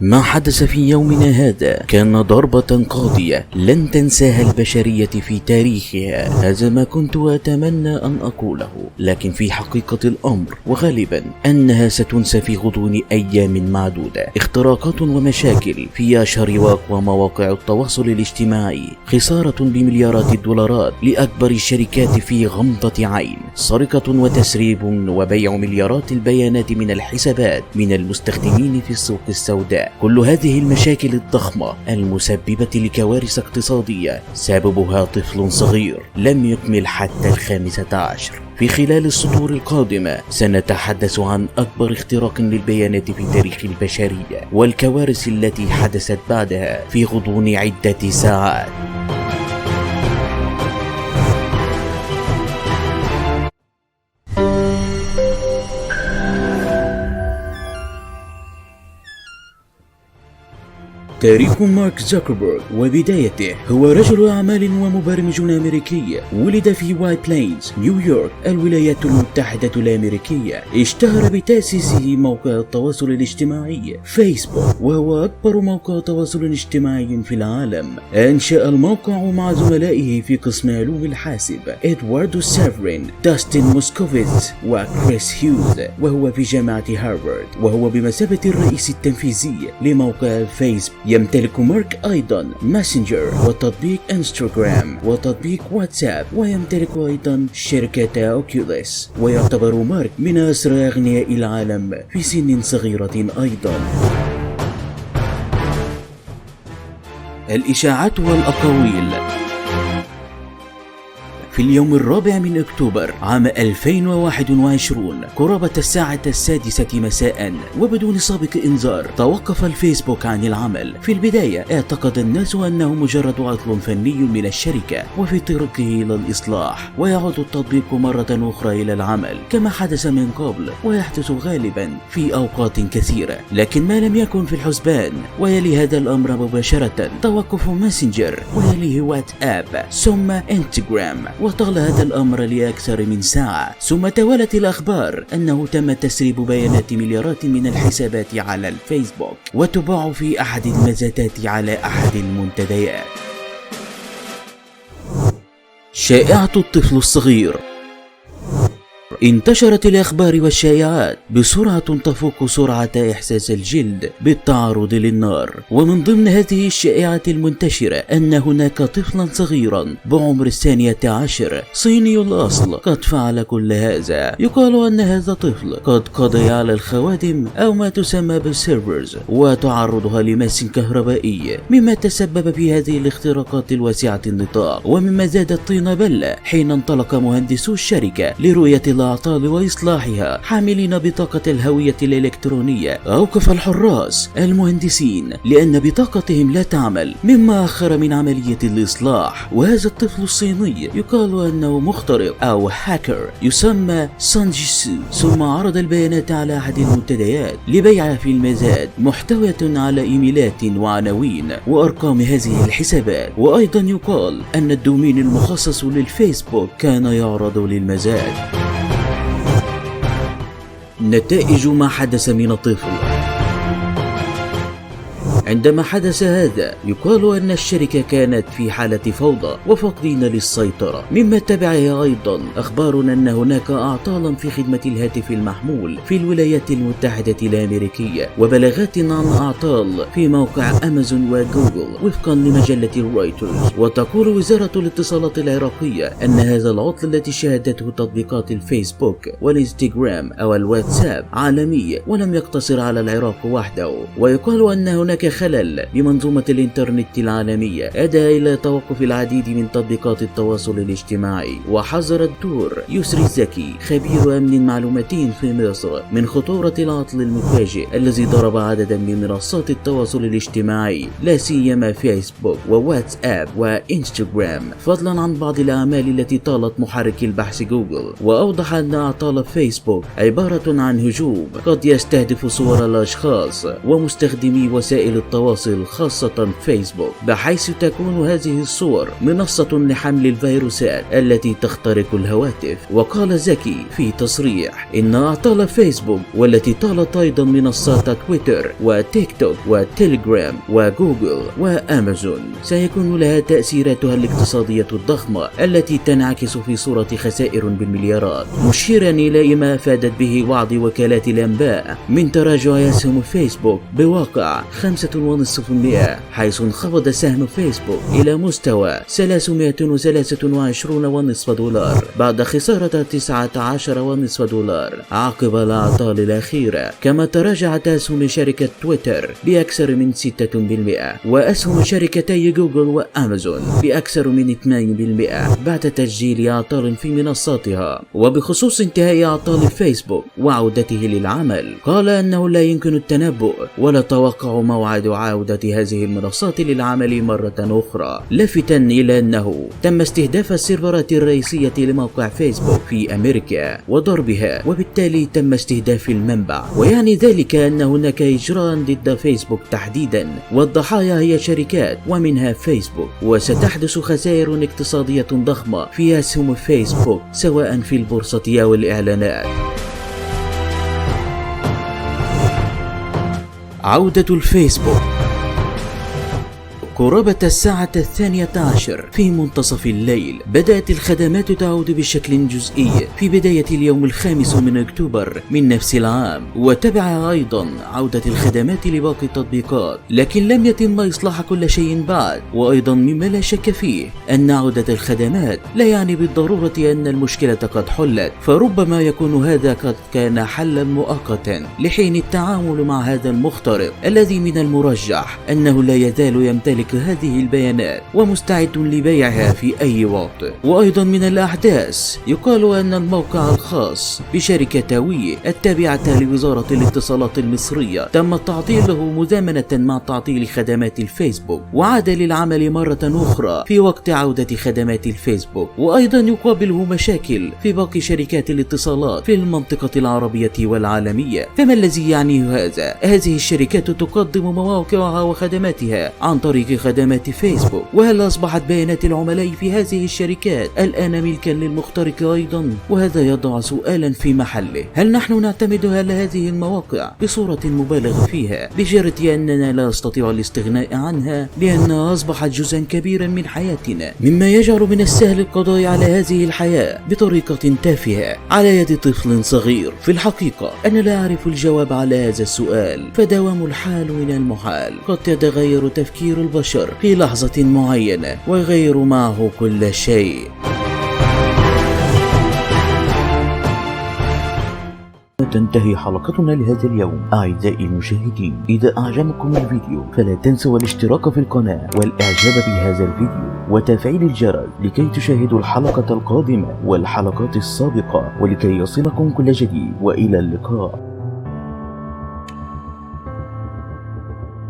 ما حدث في يومنا هذا كان ضربة قاضية لن تنساها البشرية في تاريخها. هذا ما كنت أتمنى أن أقوله، لكن في حقيقة الأمر وغالبا أنها ستنسى في غضون أيام معدودة. اختراقات ومشاكل في أشهر وأقوى مواقع التواصل الاجتماعي، خسارة بمليارات الدولارات لأكبر الشركات في غمضة عين، سرقة وتسريب وبيع مليارات البيانات من الحسابات من المستخدمين في السوق السوداء. كل هذه المشاكل الضخمة المسببة لكوارث اقتصادية سببها طفل صغير لم يكمل حتى 15. في خلال السطور القادمة سنتحدث عن أكبر اختراق للبيانات في تاريخ البشرية والكوارث التي حدثت بعدها في غضون عدة ساعات. تاريخ مارك زوكربيرغ وبدايته. هو رجل أعمال ومبرمج أمريكي، ولد في وايت بلينز، نيويورك، الولايات المتحدة الأمريكية. اشتهر بتأسيسه موقع التواصل الاجتماعي فيسبوك، وهو أكبر موقع تواصل اجتماعي في العالم. أنشأ الموقع مع زملائه في قسم علوم الحاسب إدواردو سيفرين، داستن موسكوفيتز وكريس هيوز، وهو في جامعة هارفارد، وهو بمثابة الرئيس التنفيذي لموقع فيسبوك. يمتلك مارك أيضا ماسنجر وتطبيق انستغرام وتطبيق واتساب، ويمتلك أيضا شركة أوكيوليس، ويعتبر مارك من أسرى أغنياء العالم في سن صغيرة أيضا. الإشاعات والأقاويل. في اليوم 4 من أكتوبر عام 2021 قرابة الساعة 6 مساء وبدون سابق إنذار توقف الفيسبوك عن العمل. في البداية اعتقد الناس أنه مجرد عطل فني من الشركة وفي طريقه إلى الإصلاح، ويعود التطبيق مرة أخرى إلى العمل كما حدث من قبل ويحدث غالبا في أوقات كثيرة. لكن ما لم يكن في الحسبان ويلي هذا الأمر مباشرة توقف ماسنجر، ويليه واتساب ثم انستغرام، وطال هذا الأمر لأكثر من ساعة. ثم توالت الأخبار أنه تم تسريب بيانات مليارات من الحسابات على الفيسبوك وتباع في أحد المزادات على أحد المنتديات. شائعة الطفل الصغير. انتشرت الأخبار والشائعات بسرعة تفوق سرعة إحساس الجلد بالتعرض للنار. ومن ضمن هذه الشائعات المنتشرة أن هناك طفلا صغيرا بعمر 12 صيني الأصل قد فعل كل هذا. يقال أن هذا الطفل قد قضى على الخوادم أو ما تسمى بالسيرفرز وتعرضها لمس كهربائي، مما تسبب في هذه الاختراقات الواسعة النطاق، ومما زاد الطين بلة حين انطلق مهندسو الشركة لرؤية الأعطال وإصلاحها حاملين بطاقة الهوية الإلكترونية. أوقف الحراس المهندسين لأن بطاقتهم لا تعمل، مما أخر من عملية الإصلاح. وهذا الطفل الصيني يقال أنه مخترق أو هاكر يسمى سانجيسو، ثم عرض البيانات على أحد المنتديات لبيعها في المزاد، محتوية على إيميلات وعناوين وأرقام هذه الحسابات. وأيضا يقال أن الدومين المخصص للفيسبوك كان يعرض للمزاد. نتائج ما حدث من الطفل. عندما حدث هذا يقال أن الشركة كانت في حالة فوضى وفاقدين للسيطرة، مما تبعها أيضا أخبار أن هناك أعطالا في خدمة الهاتف المحمول في الولايات المتحدة الأمريكية، وبلاغات عن أعطال في موقع أمازون وجوجل وفقا لمجلة رويترز. وتقول وزارة الاتصالات العراقية أن هذا العطل التي شهدته تطبيقات الفيسبوك والإنستغرام أو الواتساب عالمي ولم يقتصر على العراق وحده. ويقال أن هناك خلل بمنظومة الإنترنت العالمية أدى إلى توقف العديد من تطبيقات التواصل الاجتماعي. وحذر الدكتور يسري زكي خبير أمن معلوماتي في مصر من خطورة العطل المفاجئ الذي ضرب عددا من منصات التواصل الاجتماعي لا سيما فيسبوك وواتساب وإنستغرام، فضلا عن بعض الأعمال التي طالت محرك البحث جوجل. وأوضح أن أعطال فيسبوك عبارة عن هجوم قد يستهدف صور الأشخاص ومستخدمي وسائل التواصل خاصة فيسبوك، بحيث تكون هذه الصور منصة لحمل الفيروسات التي تخترق الهواتف. وقال زكي في تصريح إن أعطال فيسبوك والتي طالت أيضا منصات تويتر وتيك توك وتليجرام وجوجل وأمازون سيكون لها تأثيراتها الاقتصادية الضخمة التي تنعكس في صورة خسائر بالمليارات، مشيرا إلى ما أفادت به بعض وكالات الأنباء من تراجع أسهم فيسبوك بواقع 5.5%، حيث انخفض سهم فيسبوك إلى مستوى 323.5 دولار بعد خسارة 19.5 دولار عقب الأعطال الأخيرة. كما تراجعت أسهم شركة تويتر بأكثر من 6%، وأسهم شركتي جوجل وأمازون بأكثر من 2% بعد تسجيل أعطال في منصاتها. وبخصوص انتهاء أعطال فيسبوك وعودته للعمل، قال أنه لا يمكن التنبؤ ولا توقع موعد عودة هذه المنصات للعمل مرة أخرى، لافتا إلى أنه تم استهداف السيرفرات الرئيسية لموقع فيسبوك في أمريكا وضربها، وبالتالي تم استهداف المنبع، ويعني ذلك أن هناك إجراء ضد فيسبوك تحديدا، والضحايا هي شركات ومنها فيسبوك. وستحدث خسائر اقتصادية ضخمة في أسهم فيسبوك سواء في البورصة أو الإعلانات. عودة الفيسبوك. قرابة الساعة 12 في منتصف الليل بدأت الخدمات تعود بشكل جزئي في بداية اليوم 5 من أكتوبر من نفس العام، وتبع أيضا عودة الخدمات لباقي التطبيقات، لكن لم يتم إصلاح كل شيء بعد. وأيضا مما لا شك فيه أن عودة الخدمات لا يعني بالضرورة أن المشكلة قد حلت، فربما يكون هذا قد كان حلا مؤقتا لحين التعامل مع هذا المخترق الذي من المرجح أنه لا يزال يمتلك هذه البيانات ومستعد لبيعها في أي وقت. وأيضا من الأحداث يقال أن الموقع الخاص بشركة وي التابعة لوزارة الاتصالات المصرية تم تعطيله مزامنة مع تعطيل خدمات الفيسبوك، وعاد للعمل مرة أخرى في وقت عودة خدمات الفيسبوك. وأيضا يقابله مشاكل في باقي شركات الاتصالات في المنطقة العربية والعالمية. فما الذي يعنيه هذا؟ هذه الشركات تقدم مواقعها وخدماتها عن طريق خدمات فيسبوك، وهل أصبحت بيانات العملاء في هذه الشركات الآن ملكا للمخترق أيضا؟ وهذا يضع سؤالا في محله، هل نحن نعتمد على هذه المواقع بصورة مبالغ فيها لجرة أننا لا نستطيع الاستغناء عنها لأنها أصبحت جزءا كبيرا من حياتنا، مما يجعل من السهل القضاء على هذه الحياة بطريقة تافهة على يد طفل صغير؟ في الحقيقة أنا لا أعرف الجواب على هذا السؤال، فدوام الحال من المحال. قد يتغير تفكير البشر في لحظة معينة ويغير معه كل شيء. تنتهي حلقتنا لهذا اليوم. أعزائي المشاهدين، إذا أعجبكم الفيديو فلا تنسوا الاشتراك في القناة والإعجاب بهذا الفيديو وتفعيل الجرس لكي تشاهدوا الحلقة القادمة والحلقات السابقة ولكي يصلكم كل جديد. وإلى اللقاء.